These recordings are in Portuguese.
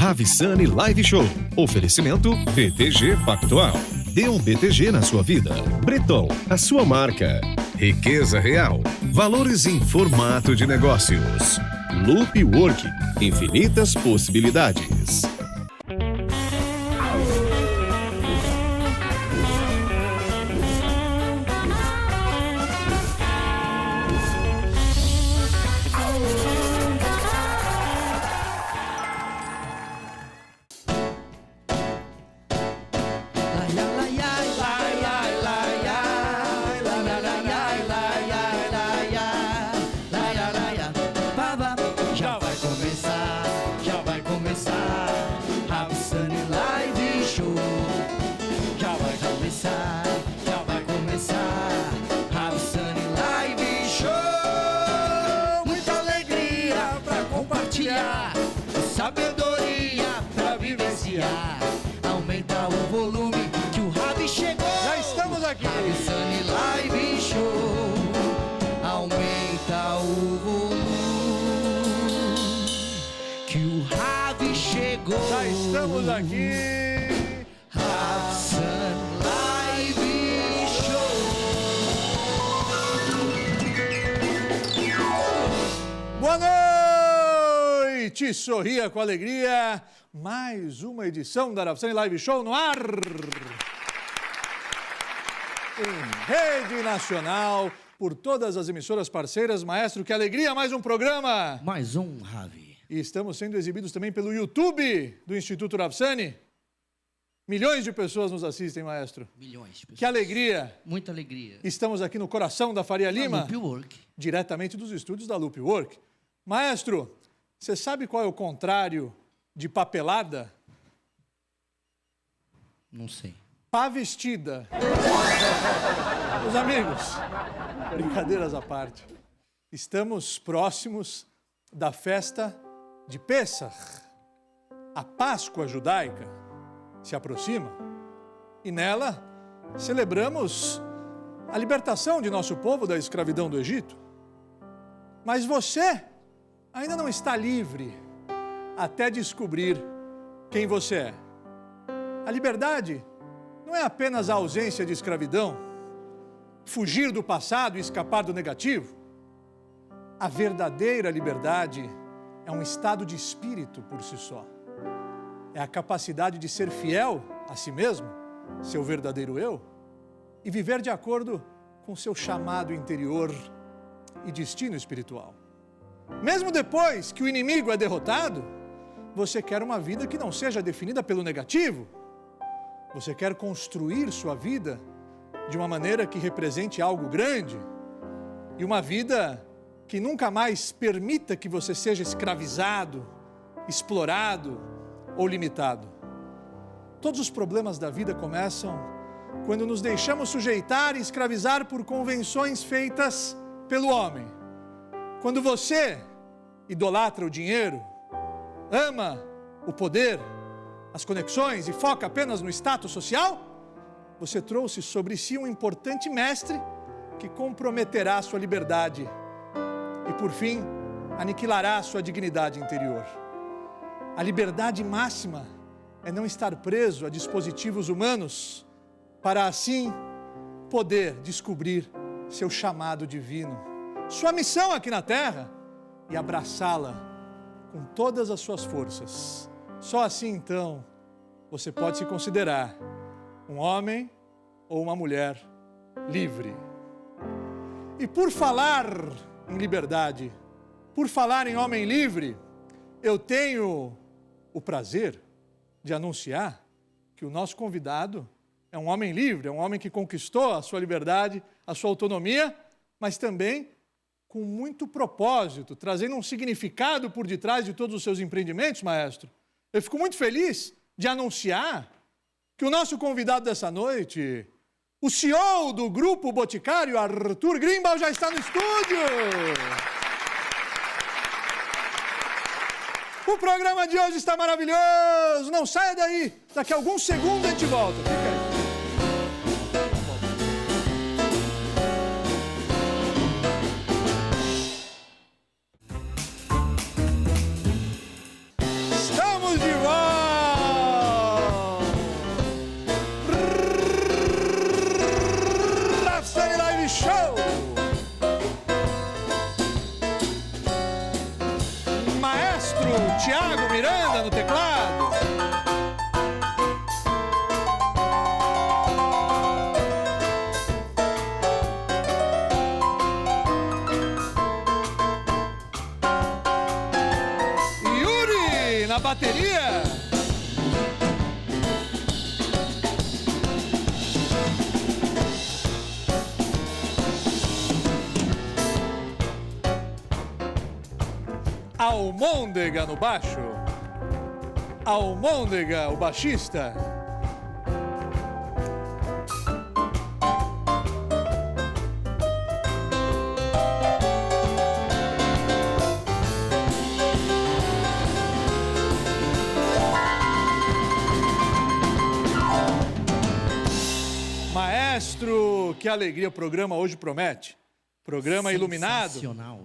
Ravissani Live Show. Oferecimento BTG Pactual. Dê um BTG na sua vida. Breton, a sua marca. Riqueza Real. Valores em formato de negócios. Loop Work. Infinitas possibilidades. Estamos aqui. Ravissani Live Show. Boa noite, sorria com alegria. Mais uma edição da Ravissani Live Show no ar. Em rede nacional, por todas as emissoras parceiras. Maestro, que alegria, mais um programa. Mais um, Ravi. E estamos sendo exibidos também pelo YouTube do Instituto Ravissani. Milhões de pessoas nos assistem, maestro. Milhões de pessoas. Que alegria. Muita alegria. Estamos aqui no coração da Faria Lima. Loop Work. Diretamente dos estúdios da Loop Work. Maestro, você sabe qual é o contrário de papelada? Não sei. Pá vestida. Meus amigos, brincadeiras à parte. Estamos próximos da festa de Pessach. A Páscoa judaica se aproxima e nela celebramos a libertação de nosso povo da escravidão do Egito. Mas você ainda não está livre até descobrir quem você é. A liberdade não é apenas a ausência de escravidão, fugir do passado e escapar do negativo. A verdadeira liberdade é um estado de espírito por si só. É a capacidade de ser fiel a si mesmo, seu verdadeiro eu, e viver de acordo com seu chamado interior e destino espiritual. Mesmo depois que o inimigo é derrotado, você quer uma vida que não seja definida pelo negativo. Você quer construir sua vida de uma maneira que represente algo grande e uma vida que nunca mais permita que você seja escravizado, explorado ou limitado. Todos os problemas da vida começam quando nos deixamos sujeitar e escravizar por convenções feitas pelo homem. Quando você idolatra o dinheiro, ama o poder, as conexões e foca apenas no status social, você trouxe sobre si um importante mestre que comprometerá a sua liberdade e, por fim, aniquilará a sua dignidade interior. A liberdade máxima é não estar preso a dispositivos humanos para, assim, poder descobrir seu chamado divino, sua missão aqui na Terra e abraçá-la com todas as suas forças. Só assim, então, você pode se considerar um homem ou uma mulher livre. E por falar em liberdade, por falar em homem livre, eu tenho o prazer de anunciar que o nosso convidado é um homem livre, é um homem que conquistou a sua liberdade, a sua autonomia, mas também com muito propósito, trazendo um significado por detrás de todos os seus empreendimentos, maestro. Eu fico muito feliz de anunciar que o nosso convidado dessa noite, o CEO do Grupo Boticário, Arthur Greenbaum, já está no estúdio. O programa de hoje está maravilhoso. Não saia daí. Daqui a alguns segundos a gente volta. Fica aí. Estamos de volta. Miranda no teclado. Yuri na bateria. Almôndega no baixo. Almôndega, o baixista. Maestro, que alegria o programa hoje promete. Programa iluminado,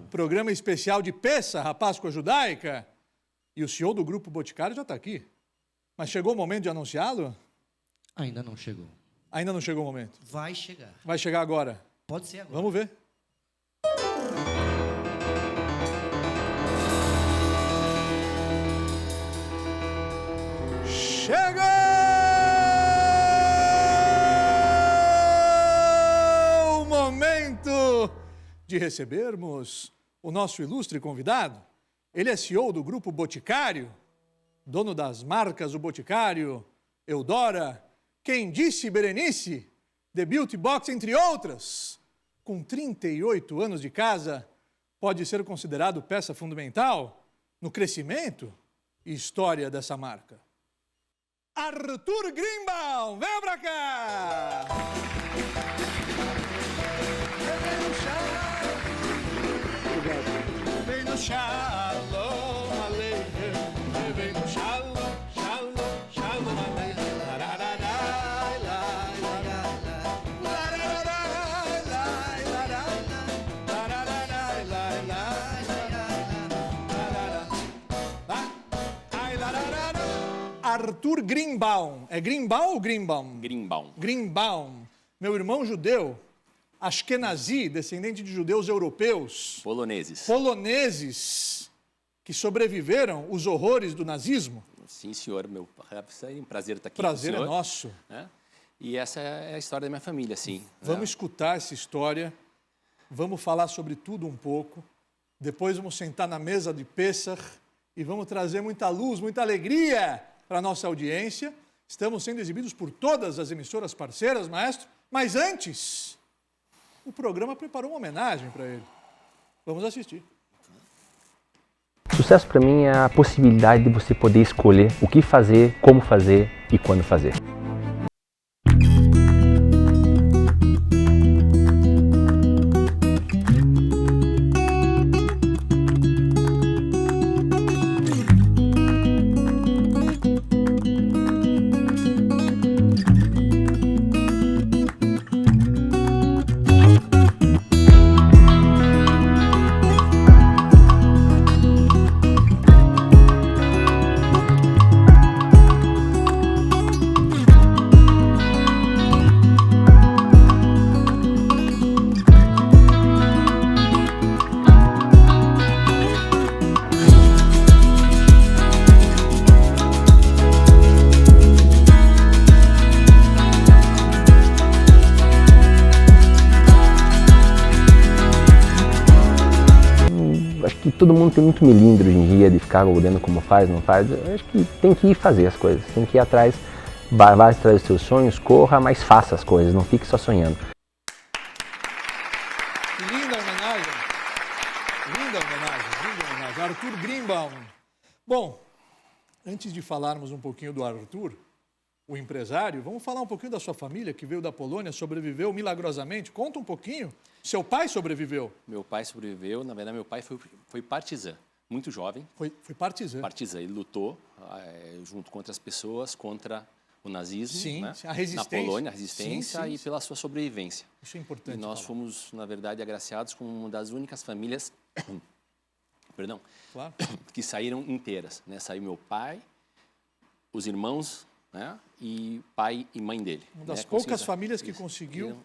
programa especial de Pêssach, a Páscoa Judaica. E o CEO do Grupo Boticário já está aqui. Mas chegou o momento de anunciá-lo? Ainda não chegou. Ainda não chegou o momento. Vai chegar. Vai chegar agora. Pode ser agora. Vamos ver. Chegou o momento de recebermos o nosso ilustre convidado. Ele é CEO do Grupo Boticário, dono das marcas O Boticário, Eudora, Quem Disse Berenice, The Beauty Box, entre outras. Com 38 anos de casa, pode ser considerado peça fundamental no crescimento e história dessa marca. Arthur Greenbaum, vem pra cá! Vem no Shalom Aleichem, vem no Shalom, Shalom, Shalom Aleichem. Arthur Greenbaum. É Greenbaum ou Greenbaum? Greenbaum. Greenbaum. Meu irmão judeu, Ashkenazi, descendente de judeus europeus. Poloneses, que sobreviveram os horrores do nazismo. Sim, senhor. É um prazer estar aqui. Prazer com o senhor, é nosso. né? E essa é a história da minha família, sim. Vamos escutar essa história, vamos falar sobre tudo um pouco, depois vamos sentar na mesa de Pêssach e vamos trazer muita luz, muita alegria para a nossa audiência. Estamos sendo exibidos por todas as emissoras parceiras, maestro, mas antes, o programa preparou uma homenagem para ele. Vamos assistir. Sucesso para mim é a possibilidade de você poder escolher o que fazer, como fazer e quando fazer. Todo mundo tem muito melindre hoje em dia de ficar olhando como faz, não faz. Eu acho que tem que ir fazer as coisas, tem que ir atrás, vai atrás dos seus sonhos, corra, mas faça as coisas, não fique só sonhando. Linda homenagem. Linda homenagem, linda homenagem. Arthur Greenbaum. Bom, antes de falarmos um pouquinho do Arthur, o empresário, vamos falar um pouquinho da sua família, que veio da Polônia, sobreviveu milagrosamente. Conta um pouquinho. Seu pai sobreviveu? Meu pai sobreviveu. Na verdade, meu pai foi partisã, muito jovem. Foi partisã. Partisã. Ele lutou junto com outras pessoas contra o nazismo. Sim, né? a resistência. Na Polônia, a resistência sim. e pela sua sobrevivência. Isso é importante. E nós fomos, na verdade, agraciados com uma das únicas famílias perdão, claro, que saíram inteiras. Né? Saiu meu pai, os irmãos, né? E pai e mãe dele. Uma das né? poucas famílias que conseguiu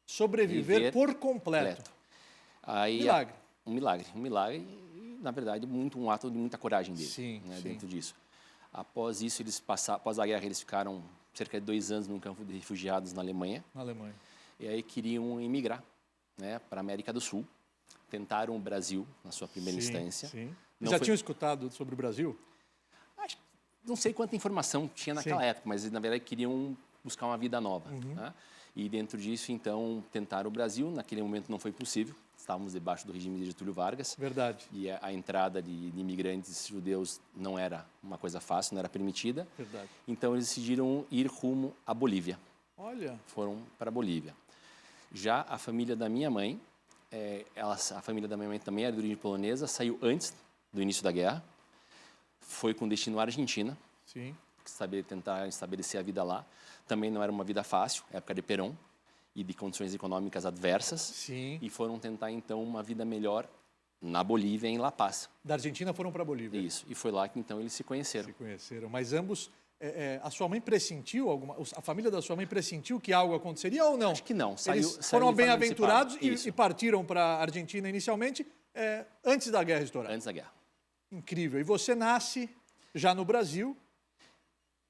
sobreviver por completo. Aí, milagre. Um milagre. E, na verdade, um ato de muita coragem dele. Sim, né? sim. Dentro disso. Após isso, após a guerra, eles ficaram cerca de 2 anos num campo de refugiados na Alemanha. Na Alemanha. E aí queriam emigrar, né, para a América do Sul. Tentaram o Brasil na sua primeira instância. Sim. Não Já foi- tinham escutado sobre o Brasil? Não sei quanta informação tinha naquela Sim. época, mas na verdade queriam buscar uma vida nova. Né? E dentro disso, então, tentaram o Brasil. Naquele momento não foi possível. Estávamos debaixo do regime de Getúlio Vargas. Verdade. E a entrada de imigrantes judeus não era uma coisa fácil, não era permitida. Verdade. Então eles decidiram ir rumo à Bolívia. Olha, Foram para a Bolívia. Já a família da minha mãe, a família da minha mãe também era de origem polonesa, saiu antes do início da guerra, foi com destino à Argentina, sim. tentar estabelecer a vida lá. Também não era uma vida fácil, época de Perón, e de condições econômicas adversas. Sim. E foram tentar, então, uma vida melhor na Bolívia, em La Paz. Da Argentina foram para a Bolívia. Isso. E foi lá que, então, eles se conheceram. Se conheceram. Mas ambos, a sua mãe pressentiu a família da sua mãe pressentiu que algo aconteceria ou não? Acho que não. Eles saiu foram de forma bem-aventurados antecipada. e partiram para a Argentina inicialmente, antes da guerra estourar. Antes da guerra. Incrível. E você nasce já no Brasil.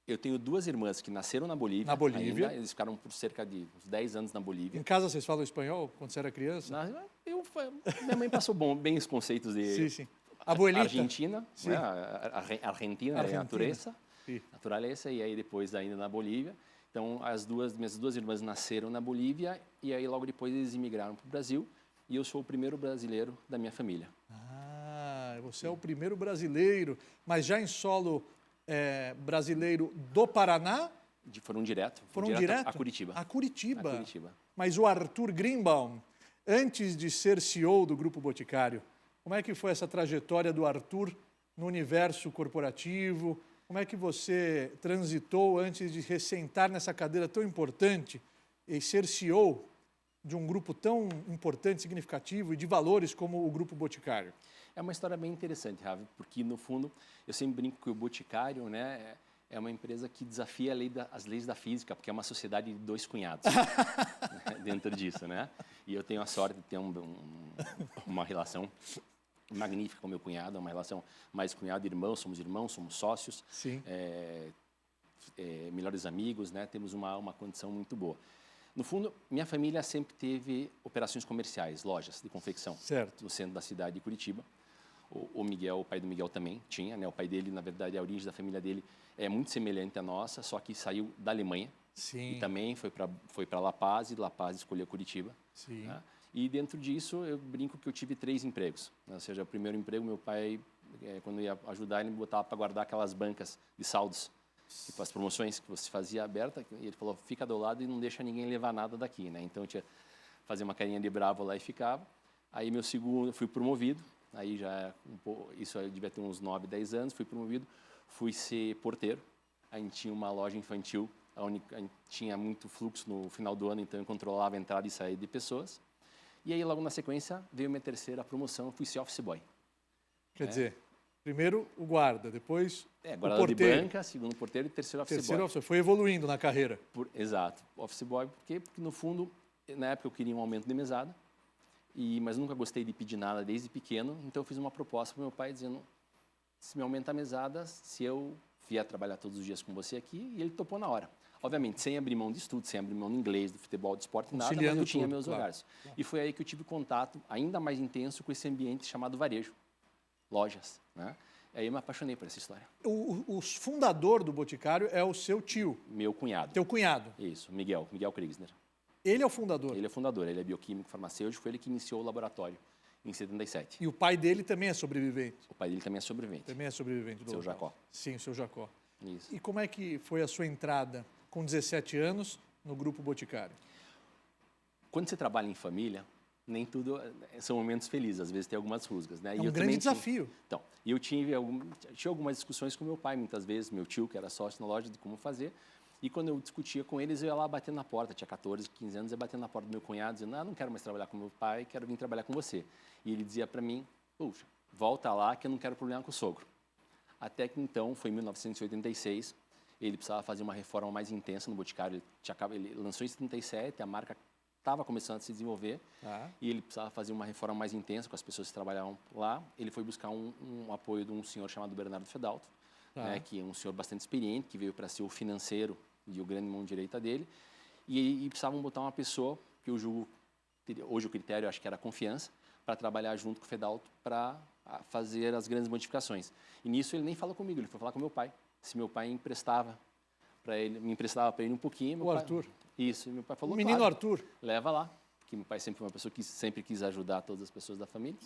Eu tenho 2 irmãs que nasceram na Bolívia. Na Bolívia. Ainda. Eles ficaram por cerca de uns 10 anos na Bolívia. Em casa vocês falam espanhol quando você era criança? Minha mãe passou bem os conceitos de Sim, sim. Abuelita. Argentina, Sim. né? Argentina é a natureza, Sim. natureza, e aí depois ainda na Bolívia. Então, minhas duas irmãs nasceram na Bolívia e aí logo depois eles imigraram para o Brasil e eu sou o primeiro brasileiro da minha família. Ah, você é o primeiro brasileiro, mas já em solo brasileiro do Paraná? Foram direto direto a Curitiba. A Curitiba. A Curitiba. Mas o Arthur Greenbaum, antes de ser CEO do Grupo Boticário, como é que foi essa trajetória do Arthur no universo corporativo? Como é que você transitou antes de ressentar nessa cadeira tão importante e ser CEO de um grupo tão importante, significativo e de valores como o Grupo Boticário? É uma história bem interessante, Ravi, porque, no fundo, eu sempre brinco que o Boticário, né, é uma empresa que desafia as leis da física, porque é uma sociedade de 2 cunhados né, dentro disso, né? E eu tenho a sorte de ter uma relação magnífica com o meu cunhado, uma relação mais cunhado e irmão, somos sócios, Sim. Melhores amigos, né? Temos uma condição muito boa. No fundo, minha família sempre teve operações comerciais, lojas de confecção, Certo. no centro da cidade de Curitiba. O pai do Miguel também tinha, né? O pai dele, na verdade, a origem da família dele é muito semelhante à nossa, só que saiu da Alemanha. Sim. E também foi para La Paz, e La Paz escolheu Curitiba. Sim. Né? E dentro disso, eu brinco que eu tive 3 empregos. Né? Ou seja, o primeiro emprego, meu pai, quando ia ajudar, ele me botava para guardar aquelas bancas de saldos, tipo as promoções que você fazia aberta, e ele falou, fica do lado e não deixa ninguém levar nada daqui. Né? Então, eu tinha fazer uma carinha de bravo lá e ficava. Aí, meu segundo, fui promovido. Aí já, isso eu devia ter uns 9, 10 anos, fui promovido, fui ser porteiro. A gente tinha uma loja infantil, a gente tinha muito fluxo no final do ano, então eu controlava a entrada e saída de pessoas. E aí, logo na sequência, veio minha terceira promoção, fui ser office boy. Quer dizer, primeiro o guarda, depois o guardador de porteiro. banca, segundo porteiro e terceiro office Terceiro boy. officer, foi evoluindo na carreira. Exato, office boy, por quê? Porque no fundo, na época eu queria um aumento de mesada, mas nunca gostei de pedir nada desde pequeno, então eu fiz uma proposta para meu pai dizendo, se me aumenta a mesada, se eu vier trabalhar todos os dias com você aqui, e ele topou na hora. Obviamente, sem abrir mão de estudo, sem abrir mão de inglês, do futebol, do esporte, nada, mas eu tinha tudo, meus claro. horários. E foi aí que eu tive contato ainda mais intenso com esse ambiente chamado varejo, lojas, né? Aí eu me apaixonei por essa história. O fundador do Boticário é o seu tio, Meu cunhado. teu cunhado. Isso, Miguel Kriegsner. Ele é o fundador. Ele é fundador, ele é bioquímico, farmacêutico, foi ele que iniciou o laboratório em 77. E o pai dele também é sobrevivente. O pai dele também é sobrevivente. Também é sobrevivente do Seu local. Jacó. Sim, o seu Jacó. Isso. E como é que foi a sua entrada com 17 anos no Grupo Boticário? Quando você trabalha em família, nem tudo são momentos felizes, às vezes tem algumas rusgas, né? É um grande desafio. Então, e eu tinha algumas discussões com meu pai, muitas vezes, meu tio, que era sócio na loja, de como fazer. E quando eu discutia com eles, eu ia lá batendo na porta, tinha 14, 15 anos, eu ia batendo na porta do meu cunhado, dizendo, não quero mais trabalhar com meu pai, quero vir trabalhar com você. E ele dizia para mim, puxa, volta lá que eu não quero problema com o sogro. Até que então, foi em 1986, ele precisava fazer uma reforma mais intensa no Boticário. Ele lançou em 77, a marca estava começando a se desenvolver, e ele precisava fazer uma reforma mais intensa com as pessoas que trabalhavam lá. Ele foi buscar um apoio de um senhor chamado Bernardo Fedalto, né, que é um senhor bastante experiente, que veio para ser o financeiro e o grande mão direita dele, e precisavam botar uma pessoa, que eu julgo, hoje o critério acho que era confiança, para trabalhar junto com o Fedalto para fazer as grandes modificações. E nisso ele nem falou comigo, ele foi falar com meu pai, se meu pai emprestava para ele, me emprestava para ele um pouquinho. Meu O pai, Arthur. Isso, e meu pai falou, O menino claro, Arthur. leva lá, porque meu pai sempre foi uma pessoa que sempre quis ajudar todas as pessoas da família.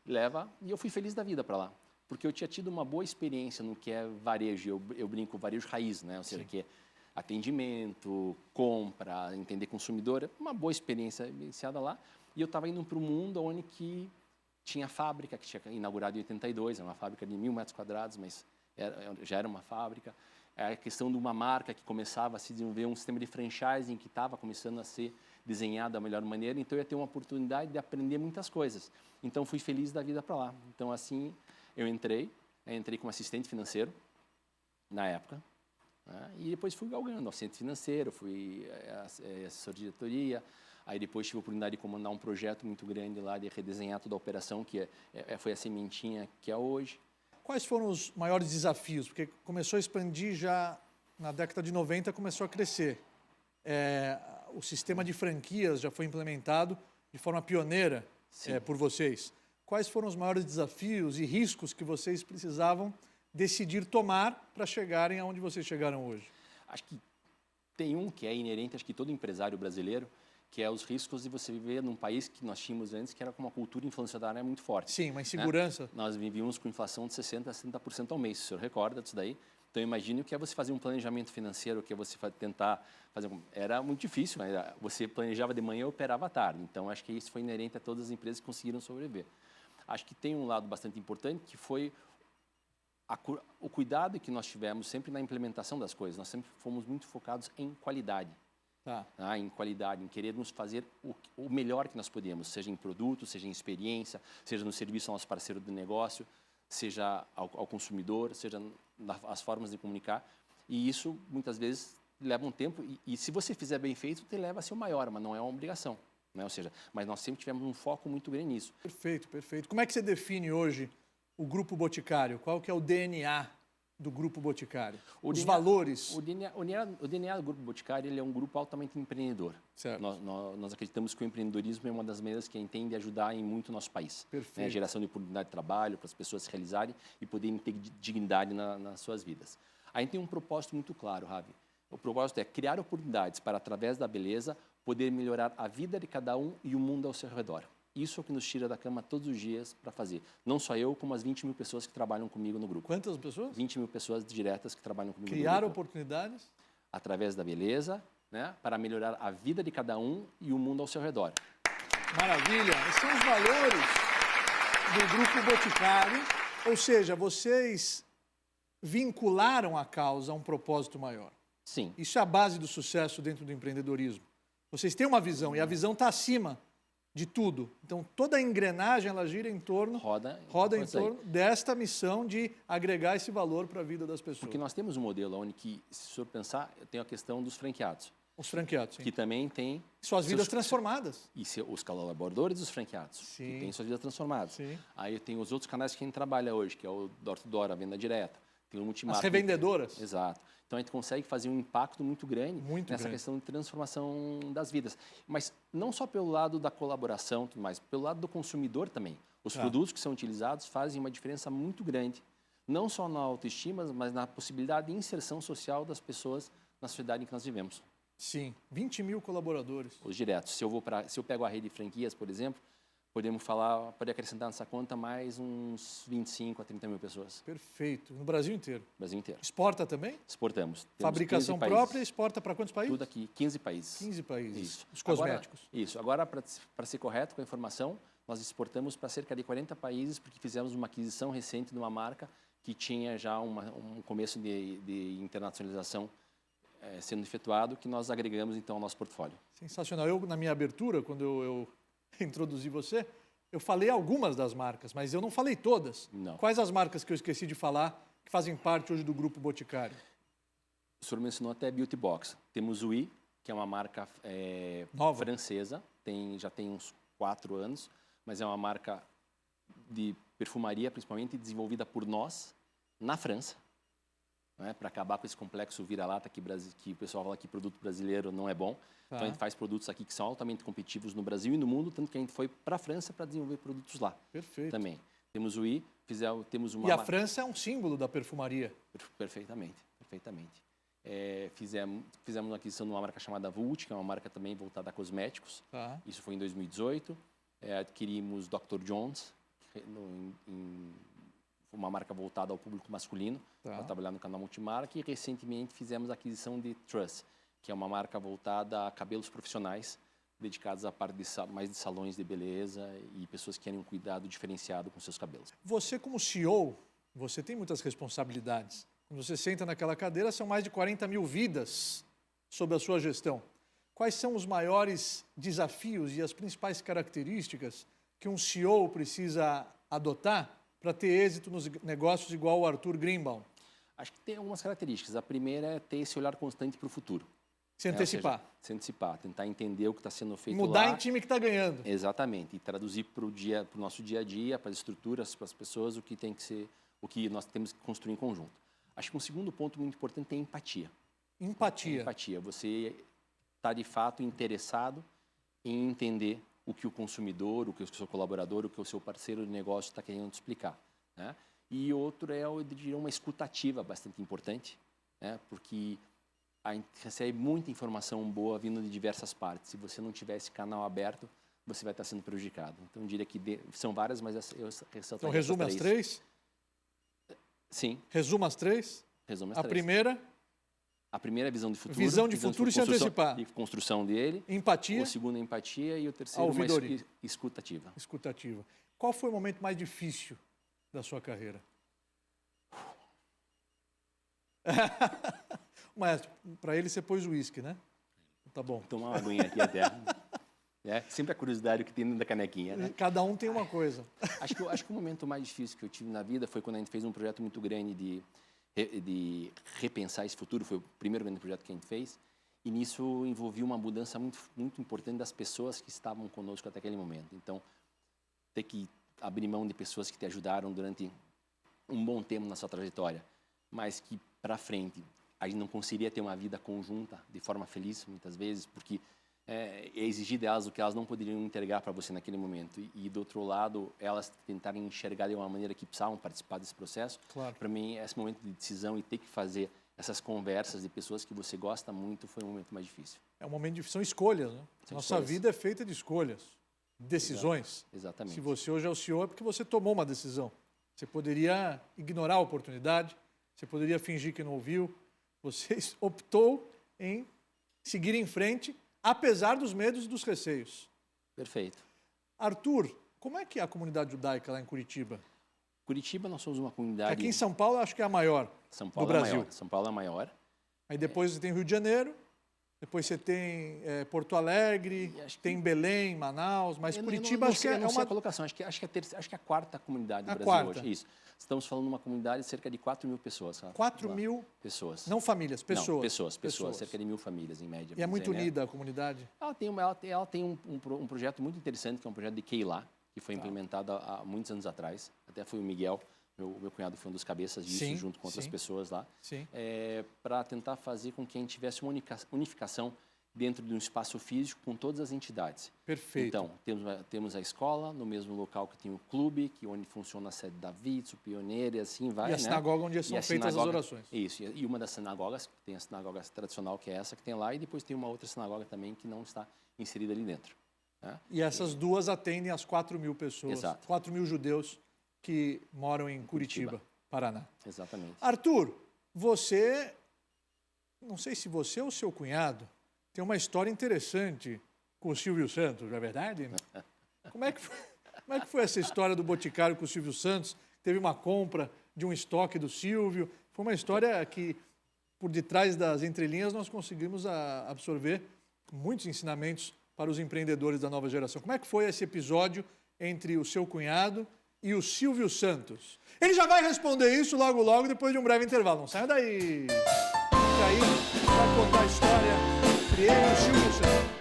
Leva, e eu fui feliz da vida para lá, porque eu tinha tido uma boa experiência no que é varejo, eu brinco varejo raiz, né? Ou seja, que é atendimento, compra, entender consumidor, uma boa experiência iniciada lá. E eu estava indo para um mundo onde que tinha fábrica, que tinha inaugurado em 82, era uma fábrica de 1.000 metros quadrados, mas já era uma fábrica. A questão de uma marca que começava a se desenvolver, um sistema de franchising que estava começando a ser desenhado da melhor maneira, então eu ia ter uma oportunidade de aprender muitas coisas. Então fui feliz da vida para lá. Então assim, eu entrei como assistente financeiro na época, né? E depois fui galgando, assistente financeiro, fui assessor de diretoria, aí depois tive a oportunidade de comandar um projeto muito grande lá de redesenhar toda a operação, que foi a sementinha que é hoje. Quais foram os maiores desafios? Porque começou a expandir já na década de 90, começou a crescer. O sistema de franquias já foi implementado de forma pioneira por vocês. Quais foram os maiores desafios e riscos que vocês precisavam decidir tomar para chegarem aonde vocês chegaram hoje? Acho que tem um que é inerente, acho que todo empresário brasileiro, que é os riscos de você viver num país que nós tínhamos antes, que era com uma cultura inflacionária muito forte. Sim, uma insegurança. Né? Nós vivíamos com inflação de 60% a 70% ao mês, se o senhor recorda disso daí. Então, imagine o que é você fazer um planejamento financeiro, o que é você tentar fazer... Era muito difícil, né? Você planejava de manhã e operava à tarde. Então, acho que isso foi inerente a todas as empresas que conseguiram sobreviver. Acho que tem um lado bastante importante, que foi o cuidado que nós tivemos sempre na implementação das coisas. Nós sempre fomos muito focados em qualidade. Em qualidade, em querermos fazer o melhor que nós podemos, seja em produto, seja em experiência, seja no serviço ao nosso parceiro de negócio, seja ao consumidor, seja nas formas de comunicar. E isso, muitas vezes, leva um tempo. E se você fizer bem feito, te leva a ser o maior, mas não é uma obrigação. Né? Ou seja, mas nós sempre tivemos um foco muito grande nisso. Perfeito, perfeito. Como é que você define hoje o Grupo Boticário? Qual que é o DNA do Grupo Boticário? Os valores? O DNA do Grupo Boticário, ele é um grupo altamente empreendedor. Certo. Nós acreditamos que o empreendedorismo é uma das maneiras que entende ajudar em muito o nosso país. Perfeito. Né? A geração de oportunidade de trabalho, para as pessoas se realizarem e poderem ter dignidade nas suas vidas. A gente tem um propósito muito claro, Ravi. O propósito é criar oportunidades para, através da beleza, poder melhorar a vida de cada um e o mundo ao seu redor. Isso é o que nos tira da cama todos os dias para fazer. Não só eu, como as 20 mil pessoas que trabalham comigo no grupo. Quantas pessoas? 20 mil pessoas diretas que trabalham comigo Criar no grupo. oportunidades? Através da beleza, né, para melhorar a vida de cada um e o mundo ao seu redor. Maravilha! Esses são os valores do Grupo Boticário. Ou seja, vocês vincularam a causa a um propósito maior. Sim. Isso é a base do sucesso dentro do empreendedorismo. Vocês têm uma visão e a visão está acima de tudo. Então, toda a engrenagem, ela gira em torno, roda em torno desta missão de agregar esse valor para a vida das pessoas. Porque nós temos um modelo onde, que, se o senhor pensar, tem a questão dos franqueados. Os franqueados, sim. Que também tem... Suas vidas transformadas. E os colaboradores dos franqueados, sim, que têm suas vidas transformadas. Sim. Aí tem os outros canais que a gente trabalha hoje, que é o door-to-door, a venda direta. Tem o multimarketing. As revendedoras. Exato. Então, a gente consegue fazer um impacto muito grande nessa questão de transformação das vidas. Mas não só pelo lado da colaboração, mas pelo lado do consumidor também. Os produtos que são utilizados fazem uma diferença muito grande, não só na autoestima, mas na possibilidade de inserção social das pessoas na sociedade em que nós vivemos. Sim, 20 mil colaboradores. Os diretos. Se eu pego a rede de franquias, por exemplo, pode acrescentar nessa conta mais uns 25 a 30 mil pessoas. Perfeito. No Brasil inteiro? Brasil inteiro. Exporta também? Exportamos. Fabricação própria, exporta para quantos países? Tudo aqui, 15 países. 15 países. Isso. Os cosméticos. Agora, para ser correto com a informação, nós exportamos para cerca de 40 países, porque fizemos uma aquisição recente de uma marca que tinha já um começo de internacionalização sendo efetuado, que nós agregamos então ao nosso portfólio. Sensacional. Eu, na minha abertura, quando eu introduzi você, eu falei algumas das marcas, mas eu não falei todas. Não. Quais as marcas que eu esqueci de falar que fazem parte hoje do Grupo Boticário? O senhor mencionou até Beauty Box. Temos o I, que é uma marca francesa, já tem uns 4 anos, mas é uma marca de perfumaria, principalmente desenvolvida por nós, na França. né, para acabar com esse complexo vira-lata que o pessoal fala que produto brasileiro não é bom. Então, a gente faz produtos aqui que são altamente competitivos no Brasil e no mundo, tanto que a gente foi para a França para desenvolver produtos lá. Perfeito. Também. Temos o I, temos uma... E a França é um símbolo da perfumaria. Perfeitamente. Fizemos uma aquisição de uma marca chamada Vult, que é uma marca também voltada a cosméticos. Tá. Isso foi em 2018. Adquirimos Dr. Jones, uma marca voltada ao público masculino, para trabalhar no canal multimarca. E recentemente fizemos a aquisição de Truss, que é uma marca voltada a cabelos profissionais, dedicados à parte mais de salões de beleza e pessoas que querem um cuidado diferenciado com seus cabelos. Você, como CEO, você tem muitas responsabilidades. Quando você senta naquela cadeira, são mais de 40 mil vidas sob a sua gestão. Quais são os maiores desafios e as principais características que um CEO precisa adotar para ter êxito nos negócios igual o Arthur Greenbaum? Acho que tem algumas características. A primeira é ter esse olhar constante para o futuro. Se antecipar. Se antecipar, tentar entender o que está sendo feito Mudar lá. em time que está ganhando. Exatamente. E traduzir para o nosso dia a dia, para as estruturas, para as pessoas, o que tem que ser, o que nós temos que construir em conjunto. Acho que um segundo ponto muito importante é empatia. Empatia. Empatia. Você está, de fato, interessado em entender o que o consumidor, o que o seu colaborador, o que o seu parceiro de negócio está querendo te explicar, né? E outro é, eu diria, uma escuta ativa bastante importante, né? Porque a gente recebe muita informação boa vindo de diversas partes. Se você não tiver esse canal aberto, você vai estar sendo prejudicado. Então, eu diria que são várias, mas eu ressaltaria. Então, resume as três? Sim. Resuma as três? Resume as três. A primeira é visão de futuro. Visão de futuro e se antecipar. E construção dele. Empatia. O segundo é empatia e o terceiro uma escuta ativa. Escuta ativa. Qual foi o momento mais difícil da sua carreira? Maestro, para ele você pôs o uísque, né? Tá bom. Tomar uma aguinha aqui até. Sempre a curiosidade que tem dentro da canequinha, né? Cada um tem uma coisa. Acho que o momento mais difícil que eu tive na vida foi quando a gente fez um projeto muito grande de repensar esse futuro. Foi o primeiro grande projeto que a gente fez. E nisso envolvia uma mudança muito, muito importante das pessoas que estavam conosco até aquele momento. Então, ter que abrir mão de pessoas que te ajudaram durante um bom tempo na sua trajetória, mas que, para frente, a gente não conseguiria ter uma vida conjunta de forma feliz, muitas vezes, porque é exigir delas o que elas não poderiam entregar para você naquele momento. E, do outro lado, elas tentarem enxergar de uma maneira que precisavam participar desse processo. Claro. Para mim, esse momento de decisão e ter que fazer essas conversas de pessoas que você gosta muito foi um momento mais difícil. É um momento difícil. São escolhas, né? Nossa vida é feita de escolhas, decisões. Exatamente. Se você hoje é o CEO, é porque você tomou uma decisão. Você poderia ignorar a oportunidade, você poderia fingir que não ouviu. Você optou em seguir em frente, apesar dos medos e dos receios. Perfeito. Arthur, como é que é a comunidade judaica lá em Curitiba? Curitiba, nós somos uma comunidade... Aqui em São Paulo, acho que é a maior do Brasil. Maior. São Paulo é a maior. Aí depois você tem Rio de Janeiro, depois você tem Porto Alegre, tem Belém, Manaus, mas Curitiba acho que é uma... colocação, acho que é a quarta comunidade do Brasil quarta. hoje. Isso. Estamos falando de uma comunidade de cerca de 4 mil pessoas. 4 mil? Pessoas. Não famílias, pessoas. Não, pessoas. Cerca de 1.000 famílias, em média. E é muito unida a comunidade? Ela tem um projeto muito interessante, que é um projeto de Keilah, que foi implementado há muitos anos atrás. Até foi o Miguel, meu cunhado, foi um dos cabeças disso, junto com outras pessoas lá. Para tentar fazer com que a gente tivesse uma unificação dentro de um espaço físico com todas as entidades. Perfeito. Então, temos a escola, no mesmo local que tem o clube, onde funciona a sede da Vitz, o Pioneiro e assim vai. E a sinagoga onde são feitas as orações. Isso, e uma das sinagogas, tem a sinagoga tradicional, que é essa que tem lá, e depois tem uma outra sinagoga também que não está inserida ali dentro. Né? E essas duas atendem as 4 mil pessoas, 4 mil judeus que moram em Curitiba, Paraná. Exatamente. Arthur, você, não sei se você ou seu cunhado, tem uma história interessante com o Silvio Santos, não é verdade? Como é que foi essa história do Boticário com o Silvio Santos? Teve uma compra de um estoque do Silvio. Foi uma história que, por detrás das entrelinhas, nós conseguimos absorver muitos ensinamentos para os empreendedores da nova geração. Como é que foi esse episódio entre o seu cunhado e o Silvio Santos? Ele já vai responder isso logo, logo, depois de um breve intervalo. Não saia daí! Fica aí, vai contar a história entre ele e o Silvio Santos.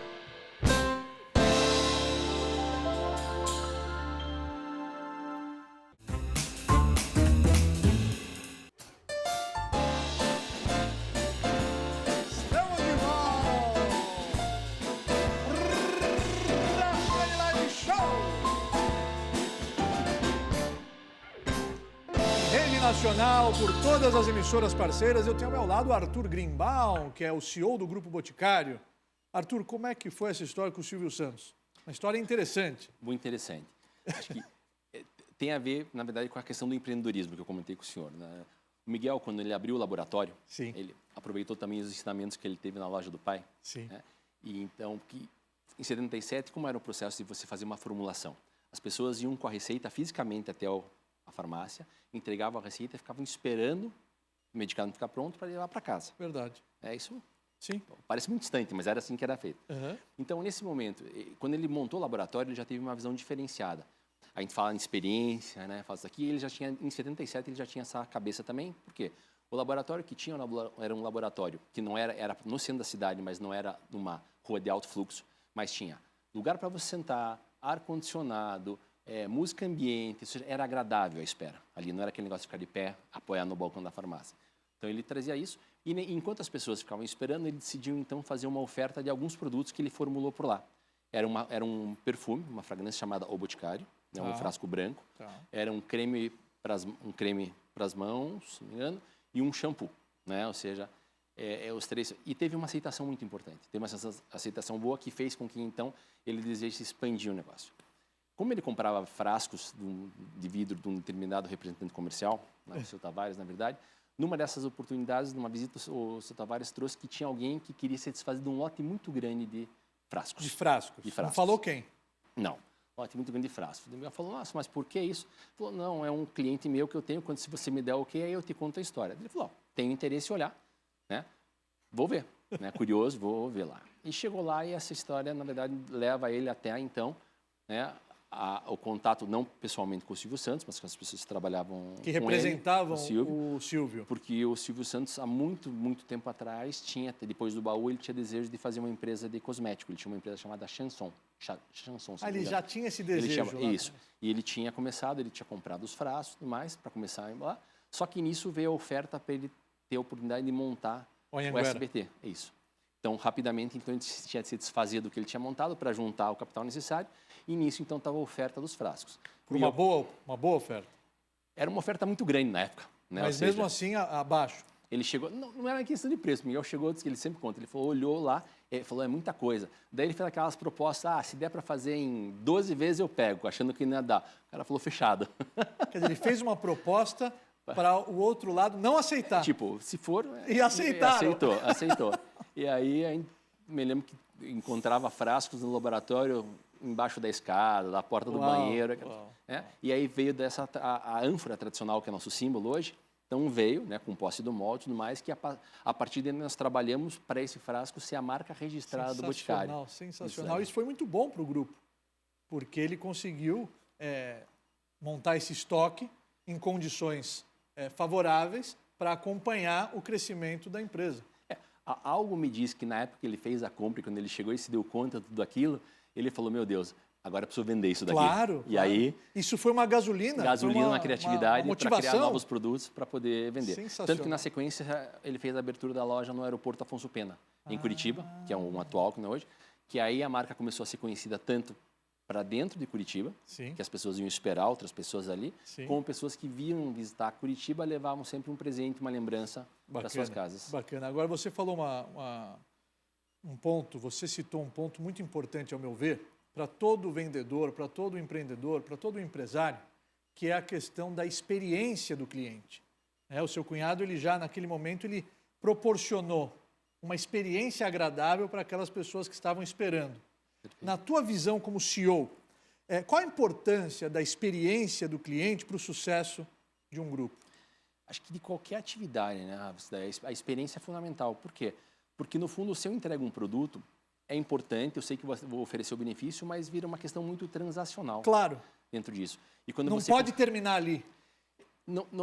Nacional, por todas as emissoras parceiras. Eu tenho ao meu lado o Arthur Greenbaum, que é o CEO do Grupo Boticário. Arthur, como é que foi essa história com o Silvio Santos? Uma história interessante. Muito interessante. Acho que tem a ver, na verdade, com a questão do empreendedorismo que eu comentei com o senhor, né? O Miguel, quando ele abriu o laboratório, Sim. ele aproveitou também os ensinamentos que ele teve na loja do pai. Sim. Né? E então, em 77, como era o processo de você fazer uma formulação? As pessoas iam com a receita fisicamente até a farmácia, entregavam a receita e ficavam esperando o medicamento ficar pronto para levar para casa. Verdade. Isso Sim. parece muito distante, mas era assim que era feito. Uhum. Então, nesse momento, quando ele montou o laboratório, ele já teve uma visão diferenciada. A gente fala em experiência, né? Faz isso aqui. Ele já tinha, em 77, ele já tinha essa cabeça também. Por quê? O laboratório que tinha era um laboratório que não era no centro da cidade, mas não era numa rua de alto fluxo, mas tinha lugar para você sentar, ar-condicionado, música ambiente, ou seja, era agradável a espera. Ali não era aquele negócio de ficar de pé, apoiar no balcão da farmácia. Então, ele trazia isso. E enquanto as pessoas ficavam esperando, ele decidiu, então, fazer uma oferta de alguns produtos que ele formulou por lá. Era um perfume, uma fragrância chamada O Boticário, né, um frasco branco. Era um creme para as mãos, se não me engano, e um shampoo, né? Ou seja, os três. E teve uma aceitação muito importante. Teve uma aceitação boa que fez com que, então, ele desejasse expandir o negócio. Como ele comprava frascos de vidro de um determinado representante comercial, né, o seu Tavares, na verdade, numa dessas oportunidades, numa visita, o seu Tavares trouxe que tinha alguém que queria se desfazer de um lote muito grande de frascos. De frascos. De frascos. Não falou quem? Não. Um lote muito grande de frascos. Ele falou, nossa, mas por que isso? Ele falou, não, é um cliente meu que eu tenho, quando se você me der o ok, aí eu te conto a história. Ele falou, tenho interesse em olhar, né? Vou ver, né? Curioso, vou ver lá. E chegou lá e essa história, na verdade, leva ele até, então, né, o contato, não pessoalmente com o Silvio Santos, mas com as pessoas que trabalhavam Que com representavam ele, o Silvio. Porque o Silvio Santos, há muito, muito tempo atrás, depois do baú, ele tinha desejo de fazer uma empresa de cosmético. Ele tinha uma empresa chamada Chanson. Ele já tinha esse desejo lá. Isso. E ele tinha começado, ele tinha comprado os frascos e tudo mais, para começar a embalar. Só que nisso veio a oferta para ele ter a oportunidade de montar o SBT. É isso. Então, rapidamente, então, ele tinha de se desfazer do que ele tinha montado para juntar o capital necessário. E nisso, então, estava a oferta dos frascos. Uma boa oferta. Era uma oferta muito grande na época. Né? Mas mesmo assim, abaixo. Ele chegou, não era questão de preço, o Miguel chegou, disse que ele sempre conta, ele falou, olhou lá, falou, é muita coisa. Daí ele fez aquelas propostas, se der para fazer em 12 vezes eu pego, achando que não ia dar. O cara falou, fechado. Quer dizer, ele fez uma proposta para o outro lado não aceitar. Tipo, se for... E aceitaram. Aceitou. E aí, me lembro que encontrava frascos no laboratório, embaixo da escada, da porta do banheiro. Né? E aí veio a ânfora tradicional, que é nosso símbolo hoje. Então veio, né, com posse do molde e tudo mais, que a partir daí nós trabalhamos para esse frasco ser a marca registrada do Boticário. Sensacional. Isso foi muito bom para o grupo, porque ele conseguiu montar esse estoque em condições favoráveis para acompanhar o crescimento da empresa. Algo me diz que na época que ele fez a compra, quando ele chegou e se deu conta de tudo aquilo, ele falou, meu Deus, agora eu preciso vender isso daqui. Claro. E aí... Isso foi uma gasolina. Uma criatividade para criar novos produtos para poder vender. Sensacional. Tanto que na sequência ele fez a abertura da loja no aeroporto Afonso Pena, em Curitiba, que é um atual que não é hoje, que aí a marca começou a ser conhecida tanto para dentro de Curitiba, Sim. que as pessoas iam esperar outras pessoas ali, Sim. como pessoas que vinham visitar Curitiba levavam sempre um presente, uma lembrança para suas casas. Bacana. Agora você falou um ponto, você citou um ponto muito importante ao meu ver, para todo vendedor, para todo empreendedor, para todo empresário, que é a questão da experiência do cliente. O seu cunhado, ele já naquele momento, ele proporcionou uma experiência agradável para aquelas pessoas que estavam esperando. Perfeito. Na tua visão como CEO, qual a importância da experiência do cliente para o sucesso de um grupo? Acho que de qualquer atividade, né, a experiência é fundamental. Por quê? Porque, no fundo, se eu entrego um produto, é importante, eu sei que vou oferecer o benefício, mas vira uma questão muito transacional. Claro. Dentro disso. E quando não pode terminar ali.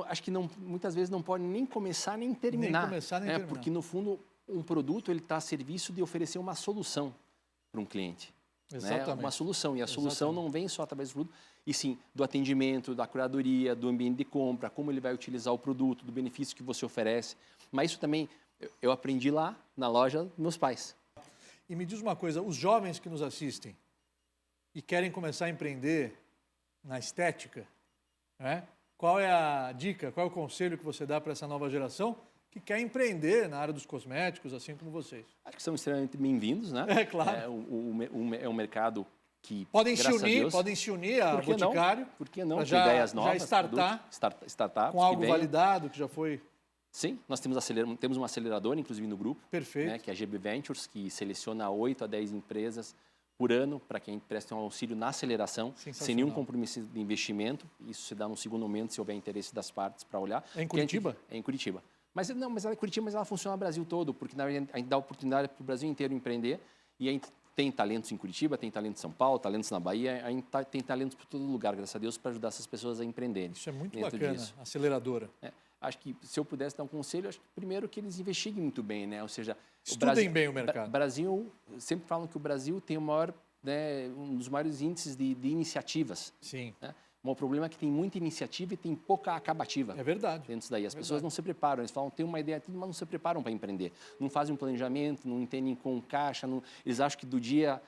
Acho que muitas vezes não pode nem começar nem terminar. Nem começar nem terminar. Porque, no fundo, um produto está a serviço de oferecer uma solução para um cliente. Exatamente. Né? Uma solução. E a solução não vem só através do produto, e sim do atendimento, da curadoria, do ambiente de compra, como ele vai utilizar o produto, do benefício que você oferece. Mas isso também eu aprendi lá na loja dos meus pais. E me diz uma coisa, os jovens que nos assistem e querem começar a empreender na estética, qual é a dica, qual é o conselho que você dá para essa nova geração que quer empreender na área dos cosméticos, assim como vocês? Acho que são extremamente bem-vindos, né? É, claro. É um mercado que, Podem graças a Deus, se unir a por que não? Boticário. Por que não? Pra Com já- ideias já novas, startar produtos, startups com algo que venham. validado, que já foi Sim, nós temos uma aceleradora, inclusive, no grupo, perfeito. né, que é a GB Ventures, que seleciona 8 a 10 empresas por ano para quem presta um auxílio na aceleração, Sensacional. sem nenhum compromisso de investimento. Isso se dá no segundo momento, se houver interesse das partes para olhar. É em Porque a gente- Curitiba? É em Curitiba. Mas ela é em Curitiba, mas ela funciona no Brasil todo, porque na verdade, a gente dá oportunidade para o Brasil inteiro empreender e a gente tem talentos em Curitiba, tem talentos em São Paulo, talentos na Bahia, a gente tem talentos por todo lugar, graças a Deus, para ajudar essas pessoas a empreenderem. Isso é muito dentro bacana, disso. aceleradora. Acho que se eu pudesse dar um conselho, acho que primeiro que eles investiguem muito bem, né? Ou seja, Estudem bem o mercado. Brasil, sempre falam que o Brasil tem o maior, né, um dos maiores índices de iniciativas. Sim, Né? O problema é que tem muita iniciativa e tem pouca acabativa. é verdade. Dentro daí. As pessoas não se preparam, eles falam, tem uma ideia, mas não se preparam para empreender. Não fazem um planejamento, não entendem com caixa, eles acham que do dia,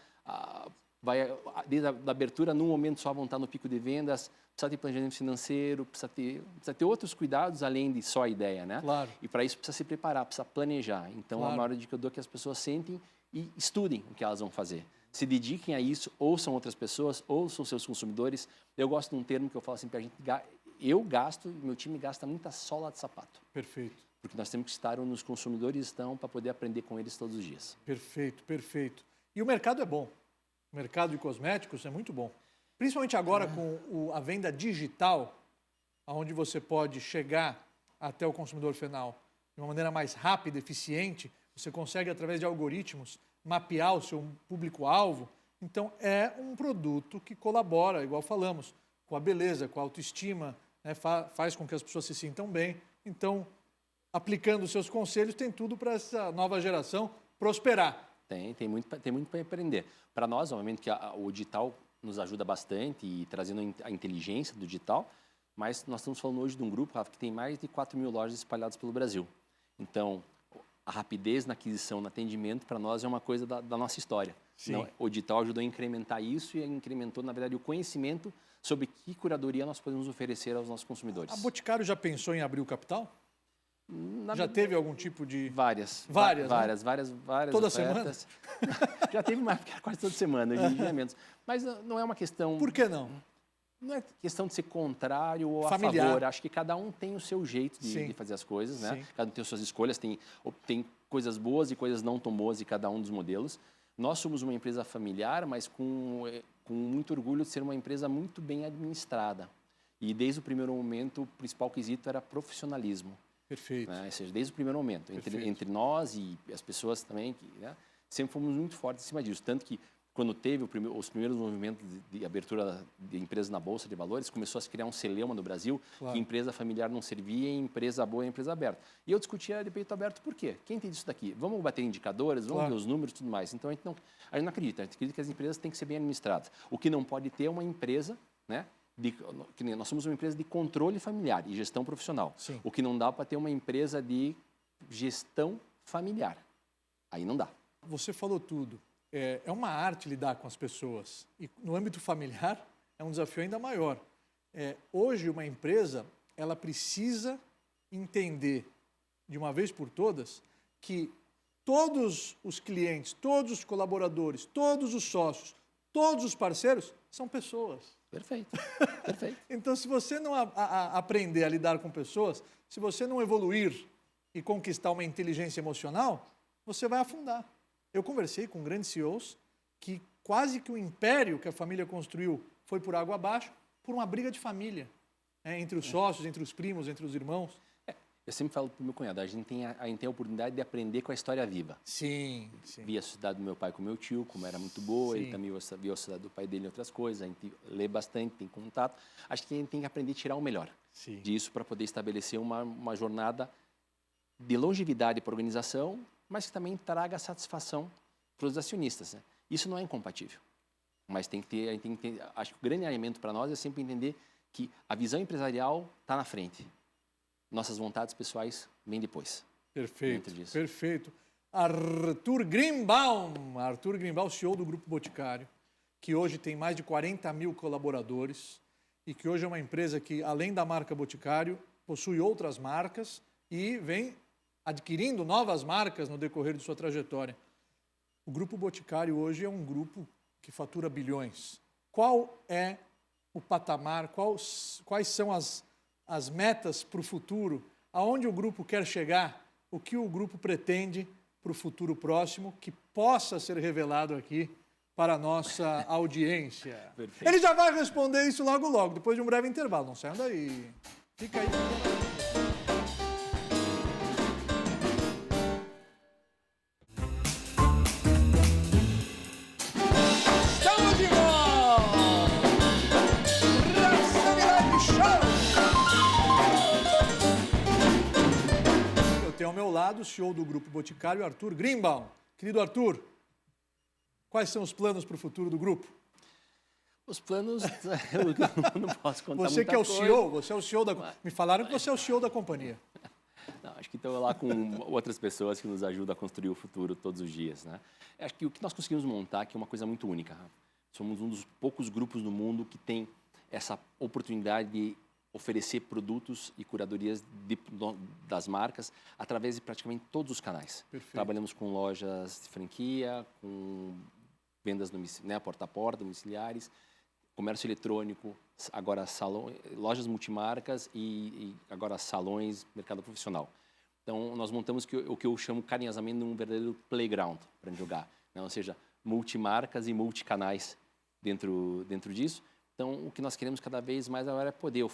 desde a da abertura, num momento só vão estar no pico de vendas, precisa ter planejamento financeiro, precisa ter outros cuidados além de só a ideia, né? Claro. E para isso precisa se preparar, precisa planejar. Então, Claro. a maior dica que eu dou é que as pessoas sentem e estudem o que elas vão fazer. Se dediquem a isso, ouçam outras pessoas, ouçam seus consumidores. Eu gosto de um termo que eu falo assim, para a gente, eu gasto, meu time gasta muita sola de sapato. Perfeito, Porque nós temos que estar onde os consumidores estão para poder aprender com eles todos os dias. perfeito, perfeito. E o mercado é bom. O mercado de cosméticos é muito bom. Principalmente agora com a venda digital, onde você pode chegar até o consumidor final de uma maneira mais rápida, eficiente, você consegue, através de algoritmos, mapear o seu público-alvo. Então, é um produto que colabora, igual falamos, com a beleza, com a autoestima, né? Faz com que as pessoas se sintam bem. Então, aplicando os seus conselhos, tem tudo para essa nova geração prosperar. Tem muito para aprender. Para nós, obviamente, que o digital nos ajuda bastante e trazendo a inteligência do digital, mas nós estamos falando hoje de um grupo, Rafa, que tem mais de 4 mil lojas espalhadas pelo Brasil. Então, a rapidez na aquisição, no atendimento, para nós é uma coisa da nossa história. Sim. Não, o digital ajudou a incrementar isso e incrementou, na verdade, o conhecimento sobre que curadoria nós podemos oferecer aos nossos consumidores. A Boticário já pensou em abrir o capital? Na Já teve algum tipo de... Várias. Várias, né? Várias Toda ofertas. Já teve uma época quase toda semana, hoje em dia é menos. Mas não é uma questão... Por que não? Não é questão de ser contrário ou Familiar. a favor. Acho que cada um tem o seu jeito Sim. de fazer as coisas, né? Sim. Cada um tem as suas escolhas, tem coisas boas e coisas não tão boas em cada um dos modelos. Nós somos uma empresa familiar, mas com muito orgulho de ser uma empresa muito bem administrada. E desde o primeiro momento, o principal quesito era profissionalismo. Perfeito. Né? Ou seja, desde o primeiro momento, entre nós e as pessoas também, né? Sempre fomos muito fortes em cima disso. Tanto que, quando teve os primeiros movimentos de abertura de empresas na Bolsa de Valores, começou a se criar um celeuma no Brasil, Claro. que empresa familiar não servia, e empresa boa é empresa aberta. E eu discutia de peito aberto por quê? Quem tem disso daqui? Vamos bater indicadores, vamos Claro. ver os números e tudo mais. Então, a gente não acredita. A gente acredita que as empresas têm que ser bem administradas. O que não pode ter é uma empresa, né? Que nem nós somos uma empresa de controle familiar e gestão profissional. Sim. O que não dá para ter uma empresa de gestão familiar. Aí não dá. Você falou tudo. É uma arte lidar com as pessoas. E no âmbito familiar é um desafio ainda maior. Hoje, uma empresa ela precisa entender, de uma vez por todas, que todos os clientes, todos os colaboradores, todos os sócios, todos os parceiros são pessoas. Perfeito. Perfeito. Então, se você não aprender a lidar com pessoas, se você não evoluir e conquistar uma inteligência emocional, você vai afundar. Eu conversei com grandes CEOs que quase que o império que a família construiu foi por água abaixo por uma briga de família, né, entre os sócios, entre os primos, entre os irmãos. Eu sempre falo para o meu cunhado, a gente tem a oportunidade de aprender com a história viva. Sim, sim. Vi a sociedade do meu pai com o meu tio, como era muito boa, Sim. ele também viu a sociedade do pai dele em outras coisas, a gente lê bastante, tem contato. Acho que a gente tem que aprender a tirar o melhor Sim. disso para poder estabelecer uma jornada de longevidade para a organização, mas que também traga satisfação para os acionistas. Né? Isso não é incompatível, mas a gente tem que ter, acho que o grande alimento para nós é sempre entender que a visão empresarial está na frente. Nossas vontades pessoais vêm depois. Perfeito, Dentro disso. perfeito. Arthur Greenbaum, CEO do Grupo Boticário, que hoje tem mais de 40 mil colaboradores, e que hoje é uma empresa que, além da marca Boticário, possui outras marcas e vem adquirindo novas marcas no decorrer de sua trajetória. O Grupo Boticário hoje é um grupo que fatura bilhões. Qual é o patamar, quais são as metas para o futuro, aonde o grupo quer chegar, o que o grupo pretende para o futuro próximo, que possa ser revelado aqui para a nossa audiência. Perfeito. Ele já vai responder isso logo, logo, depois de um breve intervalo. Não saiam daí. Fica aí. Estamos de volta! Raça Live Show! Eu tenho ao meu lado o CEO do Grupo Boticário, Arthur Greenbaum. Querido Arthur, quais são os planos para o futuro do grupo? Os planos, eu não posso contar Você muita que é o coisa. CEO, você é o CEO da... Me falaram que você é o CEO da companhia. Não, acho que estou lá com outras pessoas que nos ajudam a construir o futuro todos os dias, né? Acho que o que nós conseguimos montar aqui é uma coisa muito única. Somos um dos poucos grupos no mundo que tem essa oportunidade de oferecer produtos e curadorias das marcas através de praticamente todos os canais. Perfeito. Trabalhamos com lojas de franquia, com vendas porta a porta, domiciliares, comércio eletrônico, agora lojas multimarcas e agora salões, mercado profissional. Então, nós montamos o que eu chamo carinhosamente de um verdadeiro playground para jogar, né? Ou seja, multimarcas e multicanais dentro disso. Então, o que nós queremos cada vez mais agora é poder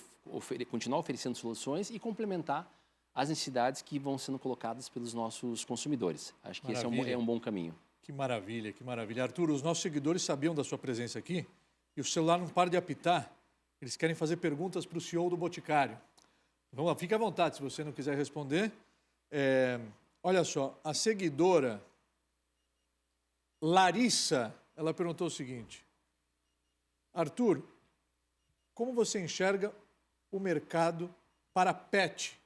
continuar oferecendo soluções e complementar as necessidades que vão sendo colocadas pelos nossos consumidores. Acho que esse é um bom caminho. Que maravilha, que maravilha. Arthur, os nossos seguidores sabiam da sua presença aqui e o celular não para de apitar. Eles querem fazer perguntas para o CEO do Boticário. Vamos lá, fique à vontade se você não quiser responder. Olha só, a seguidora Larissa, ela perguntou o seguinte: Arthur, como você enxerga o mercado para pet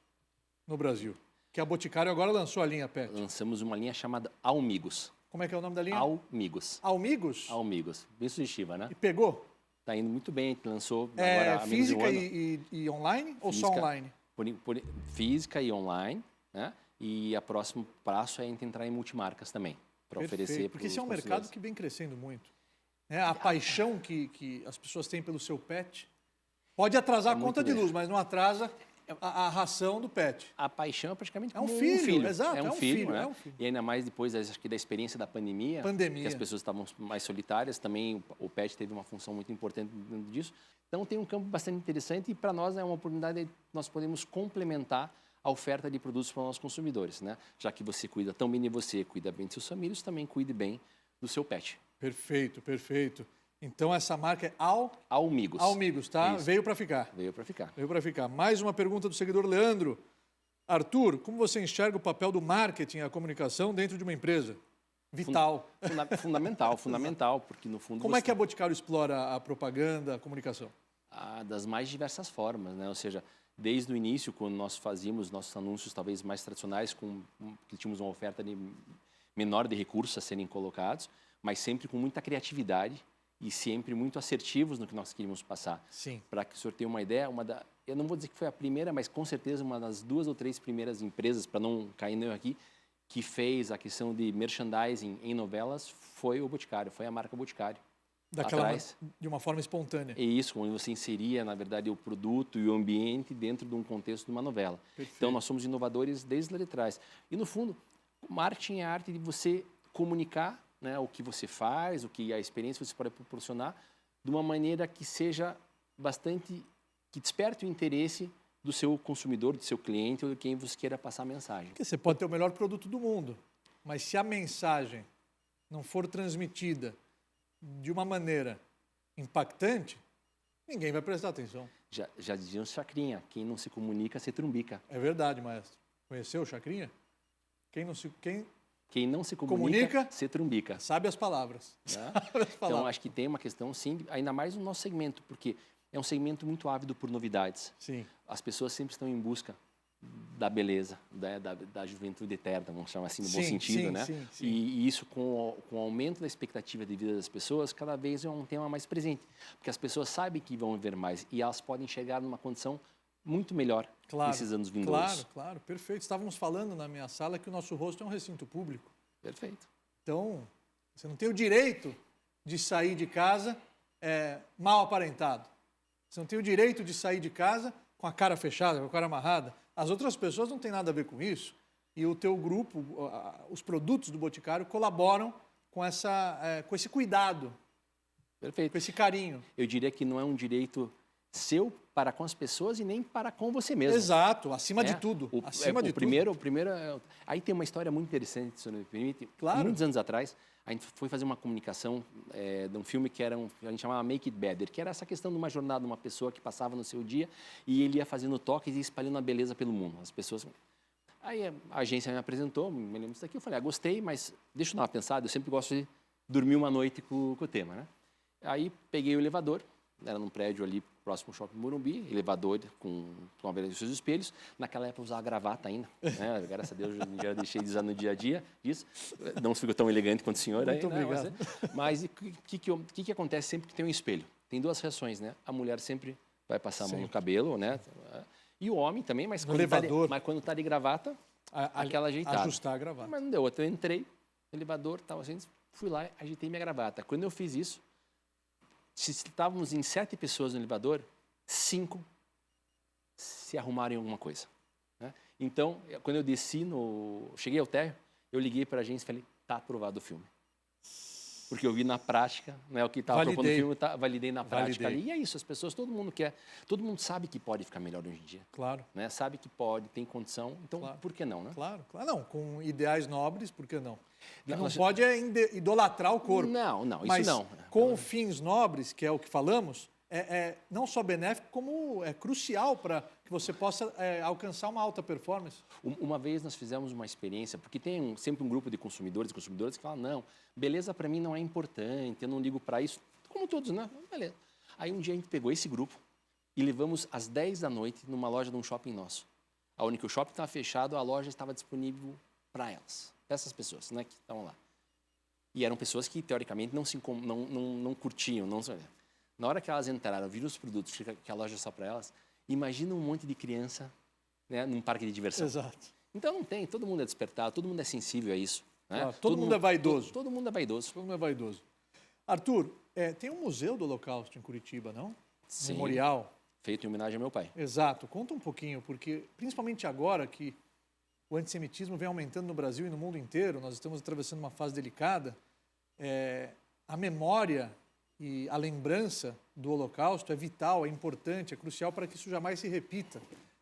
no Brasil? Que a Boticário agora lançou a linha pet. Lançamos uma linha chamada Almigos. Como é que é o nome da linha? Almigos. Almigos? Almigos. Bem sugestiva, né? E pegou? Está indo muito bem. A gente lançou agora há menos de um física ano. e online ou só Física, online? Física e online, né? E o próximo passo é a gente entrar em multimarcas também, para oferecer. Porque esse é um mercado que vem crescendo muito. A paixão que as pessoas têm pelo seu pet pode atrasar a conta de luz, mas não atrasa a ração do pet. A paixão é praticamente É um como filho, exato, É um filho, né? é um filho. E ainda mais depois, acho que da experiência da pandemia, que as pessoas estavam mais solitárias, também o pet teve uma função muito importante dentro disso. Então tem um campo bastante interessante e para nós é uma oportunidade de nós podemos complementar a oferta de produtos para os nossos consumidores, né? Já que você cuida tão bem de você, cuida bem de seus famílios, também cuide bem do seu pet. Perfeito, perfeito. Então essa marca é Almigos. Almigos, tá? Isso. Veio para ficar. Veio para ficar. Veio para ficar. Mais uma pergunta do seguidor Leandro. Arthur, como você enxerga o papel do marketing e a comunicação dentro de uma empresa? Vital. Fundamental, porque no fundo... Como é que a Boticário explora a propaganda, a comunicação? Das mais diversas formas, né? Ou seja, desde o início, quando nós fazíamos nossos anúncios talvez mais tradicionais, que tínhamos uma oferta menor de recursos a serem colocados, mas sempre com muita criatividade e sempre muito assertivos no que nós queríamos passar. Sim. Para que o senhor tenha uma ideia, eu não vou dizer que foi a primeira, mas com certeza uma das 2 ou 3 primeiras empresas, para não cair nem aqui, que fez a questão de merchandising em novelas foi o Boticário, foi a marca Boticário. De uma forma espontânea. É isso, onde você inseria, na verdade, o produto e o ambiente dentro de um contexto de uma novela. Perfeito. Então, nós somos inovadores desde lá de trás. E, no fundo, o marketing é a arte de você comunicar, né, o que você faz, a experiência que você pode proporcionar, de uma maneira que seja que desperte o interesse do seu consumidor, do seu cliente ou de quem você queira passar a mensagem. Porque você pode ter o melhor produto do mundo, mas se a mensagem não for transmitida de uma maneira impactante, ninguém vai prestar atenção. Já diziam Chacrinha, quem não se comunica, se trumbica. É verdade, maestro. Conheceu o Chacrinha? Quem não se comunica, se trumbica. Sabe as palavras. Né? Sabe as palavras. Então, acho que tem uma questão, sim, ainda mais no nosso segmento, porque é um segmento muito ávido por novidades. Sim. As pessoas sempre estão em busca da beleza, da juventude eterna, vamos chamar assim, no bom Sim, sentido, sim, né? sim, sim. E isso, com o aumento da expectativa de vida das pessoas, cada vez é um tema mais presente. Porque as pessoas sabem que vão viver mais e elas podem chegar numa condição muito melhor nesses anos vindouros. Claro, perfeito. Estávamos falando na minha sala que o nosso rosto é um recinto público. Perfeito. Então, você não tem o direito de sair de casa mal aparentado. Você não tem o direito de sair de casa com a cara fechada, com a cara amarrada. As outras pessoas não têm nada a ver com isso. E o teu grupo, os produtos do Boticário colaboram com esse cuidado, Perfeito. com esse carinho. Eu diria que não é um direito seu para com as pessoas e nem para com você mesmo. Exato, acima de tudo. Aí tem uma história muito interessante, se não me permite. Claro. Muitos anos atrás, a gente foi fazer uma comunicação de um filme que a gente chamava Make It Better, que era essa questão de uma jornada de uma pessoa que passava no seu dia e ele ia fazendo toques e espalhando a beleza pelo mundo. As pessoas... Aí a agência me apresentou, me lembro disso aqui, eu falei, gostei, mas deixa eu dar uma pensada, eu sempre gosto de dormir uma noite com o tema, né? Aí peguei o elevador, era num prédio ali próximo ao Shopping Morumbi, elevador com os seus espelhos. Naquela época eu usava gravata ainda, né? Graças a Deus já deixei de usar no dia a dia isso. Não fico tão elegante quanto o senhor. Muito obrigado. Mas o que acontece sempre que tem um espelho? Tem duas reações, né? A mulher sempre vai passar a mão no cabelo, né? E o homem também, mas quando está de gravata, aquela ajeitada. Ajustar a gravata. Mas não deu outra. Eu entrei no elevador, tal, assim, fui lá, ajeitei minha gravata. Quando eu fiz isso, se estávamos em 7 pessoas no elevador, 5 se arrumaram em alguma coisa, né? Então, quando eu cheguei ao térreo, eu liguei para a agência e falei, está aprovado o filme. Porque eu vi na prática, né, o que estava propondo no filme, validei na prática ali. E é isso, as pessoas, todo mundo sabe que pode ficar melhor hoje em dia. Claro. Né? Sabe que pode, tem condição, então por que não, né? Claro. Não, com ideais nobres, por que não? Não Nós- pode idolatrar o corpo. Não, Mas isso não. com fins nobres, que é o que falamos, é não só benéfico, como é crucial para que você possa alcançar uma alta performance. Uma vez nós fizemos uma experiência, porque tem sempre um grupo de consumidores e consumidoras que falam, não, beleza para mim não é importante, eu não ligo para isso, como todos, né? Beleza. Aí um dia a gente pegou esse grupo e levamos às 10 da noite numa loja de um shopping nosso. Aonde que o shopping estava fechado, a loja estava disponível para elas, essas pessoas, né, que estavam lá. E eram pessoas que, teoricamente, não curtiam, não... Na hora que elas entraram, viram os produtos, que a loja é só para elas, imagina um monte de criança, né, num parque de diversão. Exato. Então não tem, todo mundo é despertado, todo mundo é sensível a isso. Né? Ah, todo mundo é vaidoso. Todo mundo é vaidoso. Todo mundo é vaidoso. Arthur, tem um museu do Holocausto em Curitiba, não? Sim. Memorial. Feito em homenagem ao meu pai. Exato. Conta um pouquinho, porque principalmente agora que o antissemitismo vem aumentando no Brasil e no mundo inteiro, nós estamos atravessando uma fase delicada, a memória e a lembrança do Holocausto é vital, é importante, é crucial para que isso jamais se repita.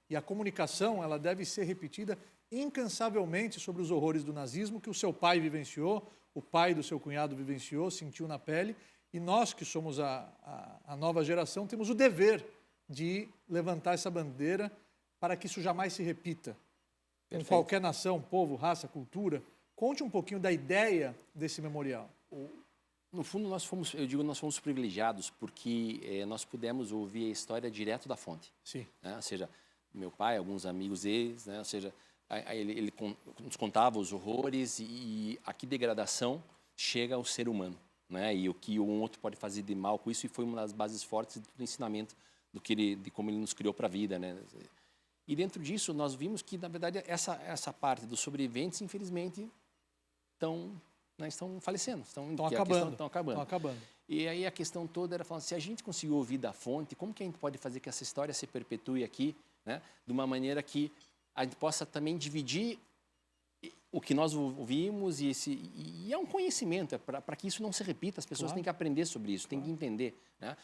E a comunicação, ela deve ser repetida incansavelmente sobre os horrores do nazismo que o seu pai vivenciou, o pai do seu cunhado vivenciou, sentiu na pele, e nós que somos a nova geração temos o dever de levantar essa bandeira para que isso jamais se repita. Em qualquer nação, povo, raça, cultura. Conte um pouquinho da ideia desse memorial. No fundo, nós fomos privilegiados porque nós pudemos ouvir a história direto da fonte. Sim. Né? Ou seja, meu pai, alguns amigos deles, né? Ou seja, ele nos contava os horrores e a que degradação chega ao ser humano, né? E o que um outro pode fazer de mal com isso, e foi uma das bases fortes do ensinamento de como ele nos criou para a vida, né? E dentro disso, nós vimos que, na verdade, essa parte dos sobreviventes, infelizmente, estão falecendo. Estão acabando. E aí a questão toda era falando, se a gente conseguir ouvir da fonte, como que a gente pode fazer que essa história se perpetue aqui, né? De uma maneira que a gente possa também dividir o que nós ouvimos e é um conhecimento, para que isso não se repita, as pessoas têm que aprender sobre isso, têm que entender, né?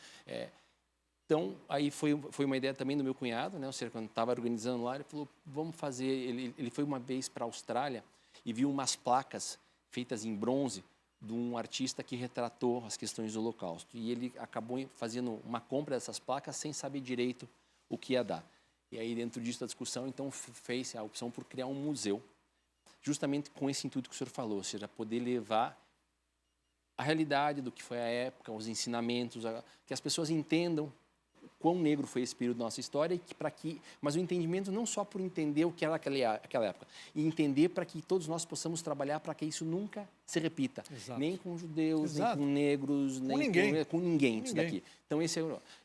Então, aí foi uma ideia também do meu cunhado, né? Ou seja, quando estava organizando lá, ele falou, vamos fazer... Ele foi uma vez para a Austrália e viu umas placas feitas em bronze de um artista que retratou as questões do Holocausto. E ele acabou fazendo uma compra dessas placas sem saber direito o que ia dar. E aí, dentro disso da discussão, então, fez a opção por criar um museu, justamente com esse intuito que o senhor falou, ou seja, poder levar a realidade do que foi a época, os ensinamentos, que as pessoas entendam quão negro foi esse período da nossa história, mas o entendimento não só por entender o que era aquela época, e entender para que todos nós possamos trabalhar para que isso nunca se repita. Exato. Nem com judeus, Exato. nem com negros, nem ninguém. com ninguém isso daqui. Então,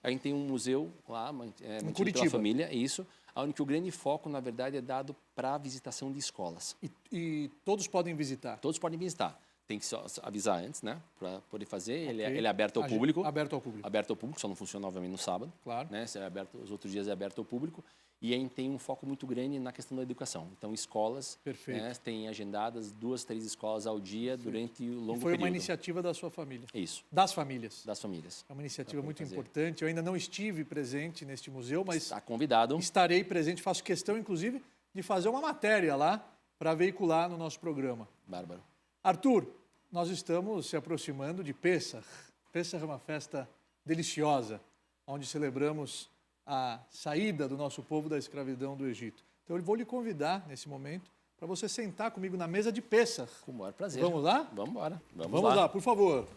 a gente tem um museu lá, mantido Curitiba. pela família, isso, onde o grande foco, na verdade, é dado para a visitação de escolas. E todos podem visitar. Todos podem visitar. Tem que só avisar antes, né? Para poder fazer. Ele é aberto ao público. Aberto ao público. Aberto ao público, só não funciona, obviamente, no sábado. Claro. Né? Se é aberto, os outros dias é aberto ao público. E aí tem um foco muito grande na questão da educação. Então, escolas, né, têm agendadas 2, 3 escolas ao dia durante o longo período. Foi uma iniciativa da sua família. Isso. Das famílias. Das famílias. É uma iniciativa muito importante. Eu ainda não estive presente neste museu, mas está convidado. Estarei presente. Faço questão, inclusive, de fazer uma matéria lá para veicular no nosso programa. Bárbaro. Arthur, nós estamos se aproximando de Pessach. Pessach é uma festa deliciosa, onde celebramos a saída do nosso povo da escravidão do Egito. Então, eu vou lhe convidar, nesse momento, para você sentar comigo na mesa de Pessach. Com o maior prazer. Vamos lá? Vamos embora. Vamos lá, por favor.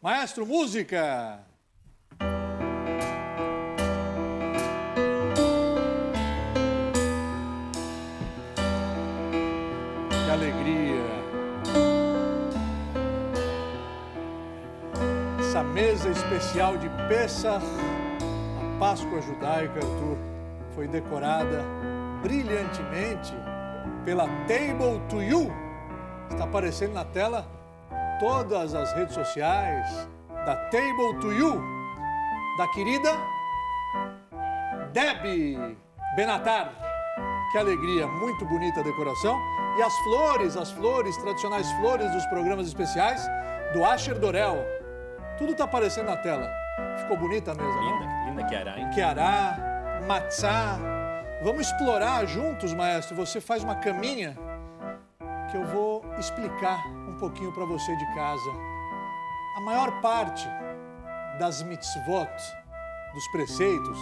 Maestro, música! Que alegria! Essa mesa especial de Pessach, a Páscoa judaica, Arthur, foi decorada brilhantemente pela Table to You. Está aparecendo na tela todas as redes sociais da Table to You, da querida Debbie Benatar. Que alegria, muito bonita a decoração. E as flores, tradicionais flores dos programas especiais do Asher Dorel. Tudo está aparecendo na tela. Ficou bonita a mesa, não? Linda Kiará, hein? Kiará, matzá. Vamos explorar juntos, maestro. Você faz uma caminha que eu vou explicar um pouquinho para você de casa. A maior parte das mitzvot, dos preceitos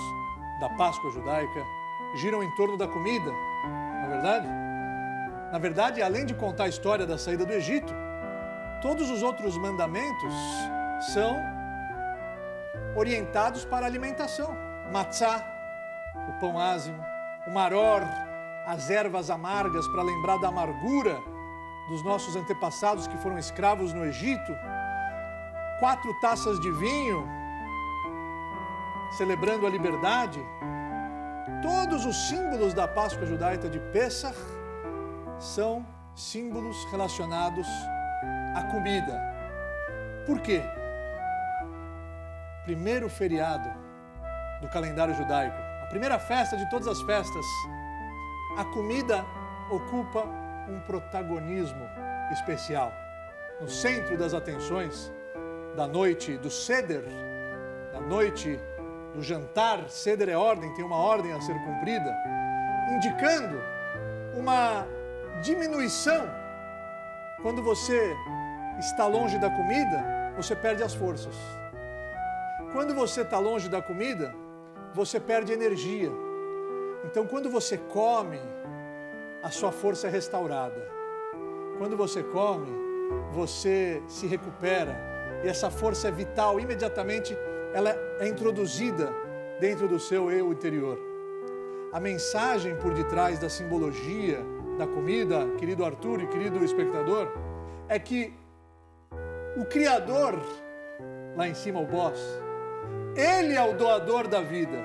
da Páscoa judaica, giram em torno da comida, não é verdade? Na verdade, além de contar a história da saída do Egito, todos os outros mandamentos são orientados para a alimentação. Matzá, o pão ázimo, o maror, as ervas amargas para lembrar da amargura dos nossos antepassados que foram escravos no Egito, 4 taças de vinho, celebrando a liberdade. Todos os símbolos da Páscoa judaica de Pessach são símbolos relacionados à comida. Por quê? Primeiro feriado do calendário judaico, a primeira festa de todas as festas, a comida ocupa um protagonismo especial. No centro das atenções da noite do Seder, da noite do jantar, Seder é ordem, tem uma ordem a ser cumprida, indicando uma diminuição. Quando você está longe da comida, você perde as forças. Quando você está longe da comida, você perde energia. Então, quando você come, a sua força é restaurada. Quando você come, você se recupera. E essa força é vital, imediatamente ela é introduzida dentro do seu eu interior. A mensagem por detrás da simbologia da comida, querido Arthur e querido espectador, é que o Criador, lá em cima o boss, ele é o doador da vida.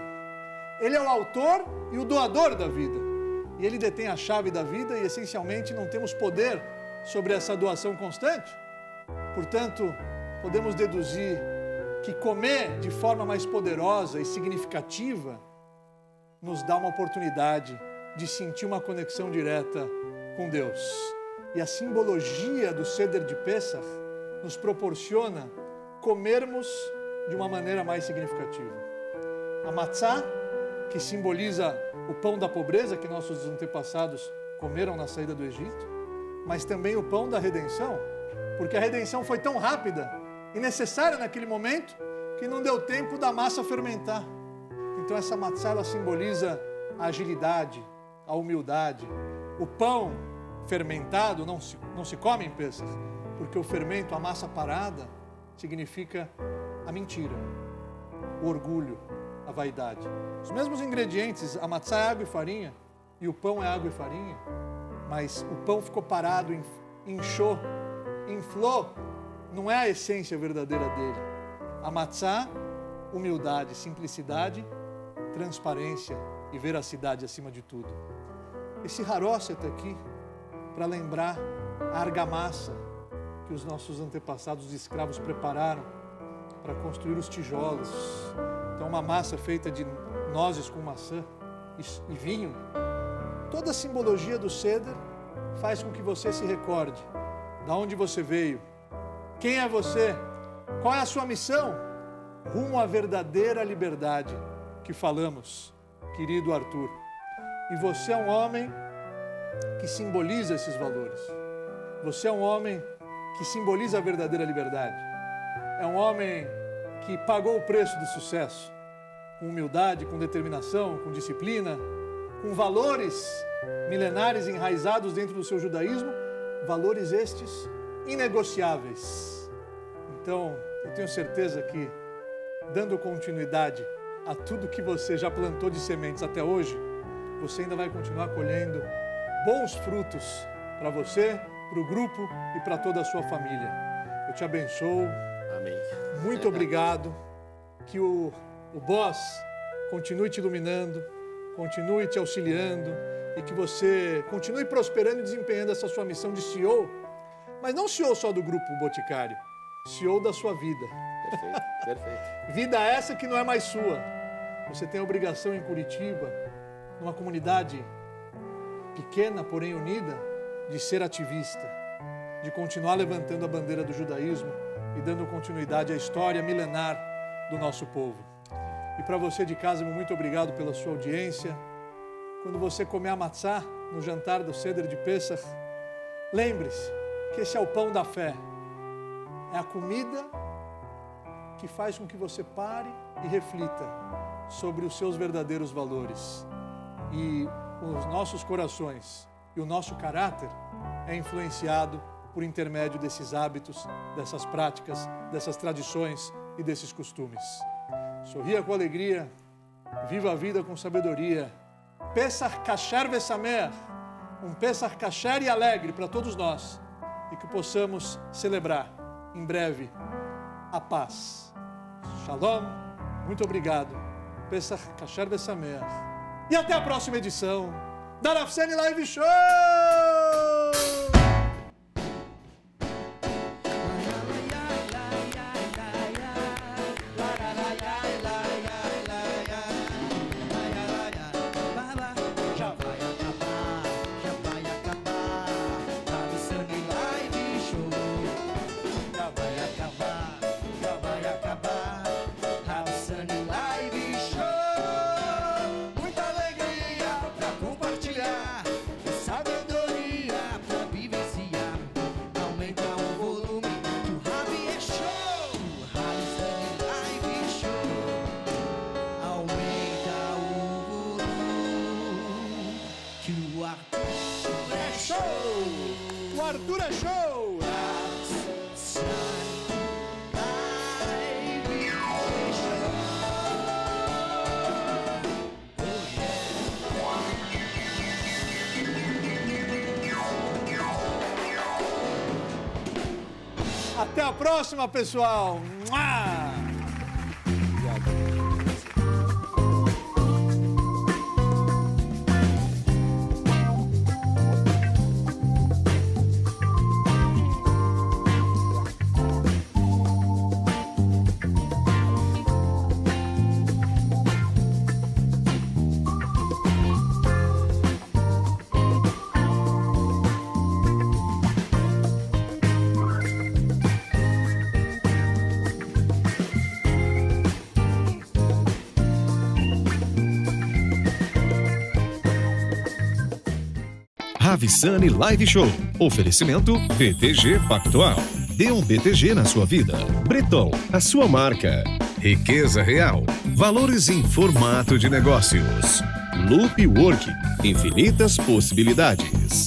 Ele é o autor e o doador da vida. E ele detém a chave da vida e, essencialmente, não temos poder sobre essa doação constante. Portanto, podemos deduzir que comer de forma mais poderosa e significativa nos dá uma oportunidade de sentir uma conexão direta com Deus. E a simbologia do Seder de Pessach nos proporciona comermos de uma maneira mais significativa. A matzá, que simboliza o pão da pobreza que nossos antepassados comeram na saída do Egito, mas também o pão da redenção, porque a redenção foi tão rápida e necessária naquele momento que não deu tempo da massa fermentar. Então essa matzá, ela simboliza a agilidade, a humildade. O pão fermentado não se come em Pessach, porque o fermento, a massa parada, significa a mentira, o orgulho, a vaidade. Os mesmos ingredientes, a matzá é água e farinha, e o pão é água e farinha, mas o pão ficou parado, inchou, inflou, não é a essência verdadeira dele. A matzá, humildade, simplicidade, transparência e veracidade acima de tudo. Esse haroset está aqui para lembrar a argamassa que os nossos antepassados de escravos prepararam para construir os tijolos. Então, uma massa feita de nozes com maçã e vinho. Toda a simbologia do ceder faz com que você se recorde de onde você veio, quem é você, qual é a sua missão, rumo à verdadeira liberdade que falamos, querido Arthur. E você é um homem que simboliza esses valores. Você é um homem que simboliza a verdadeira liberdade. É um homem que pagou o preço do sucesso, com humildade, com determinação, com disciplina, com valores milenares enraizados dentro do seu judaísmo, valores estes inegociáveis. Então, eu tenho certeza que, dando continuidade a tudo que você já plantou de sementes até hoje, você ainda vai continuar colhendo bons frutos para você, para o grupo e para toda a sua família. Eu te abençoo. Amém. Muito obrigado. Que o boss continue te iluminando, continue te auxiliando e que você continue prosperando e desempenhando essa sua missão de CEO, mas não CEO só do Grupo Boticário, CEO da sua vida. Perfeito, perfeito. Vida essa que não é mais sua. Você tem a obrigação em Curitiba, numa comunidade pequena, porém unida, de ser ativista, de continuar levantando a bandeira do judaísmo e dando continuidade à história milenar do nosso povo. E para você de casa, muito obrigado pela sua audiência. Quando você comer a matzá no jantar do Seder de Pessach, lembre-se que esse é o pão da fé. É a comida que faz com que você pare e reflita sobre os seus verdadeiros valores. E os nossos corações e o nosso caráter é influenciado por intermédio desses hábitos, dessas práticas, dessas tradições e desses costumes. Sorria com alegria, viva a vida com sabedoria. Pesach kasher vesameach, um Pesach kasher e alegre para todos nós, e que possamos celebrar em breve a paz. Shalom, muito obrigado. Pesach kasher vesameach. E até a próxima edição da Rav Sani Live Show! O Arthur é show! Até a próxima, pessoal! Rav Sani Live Show. Oferecimento BTG Pactual. Dê um BTG na sua vida. Breton, a sua marca. Riqueza Real. Valores em formato de negócios. Loop Work. Infinitas possibilidades.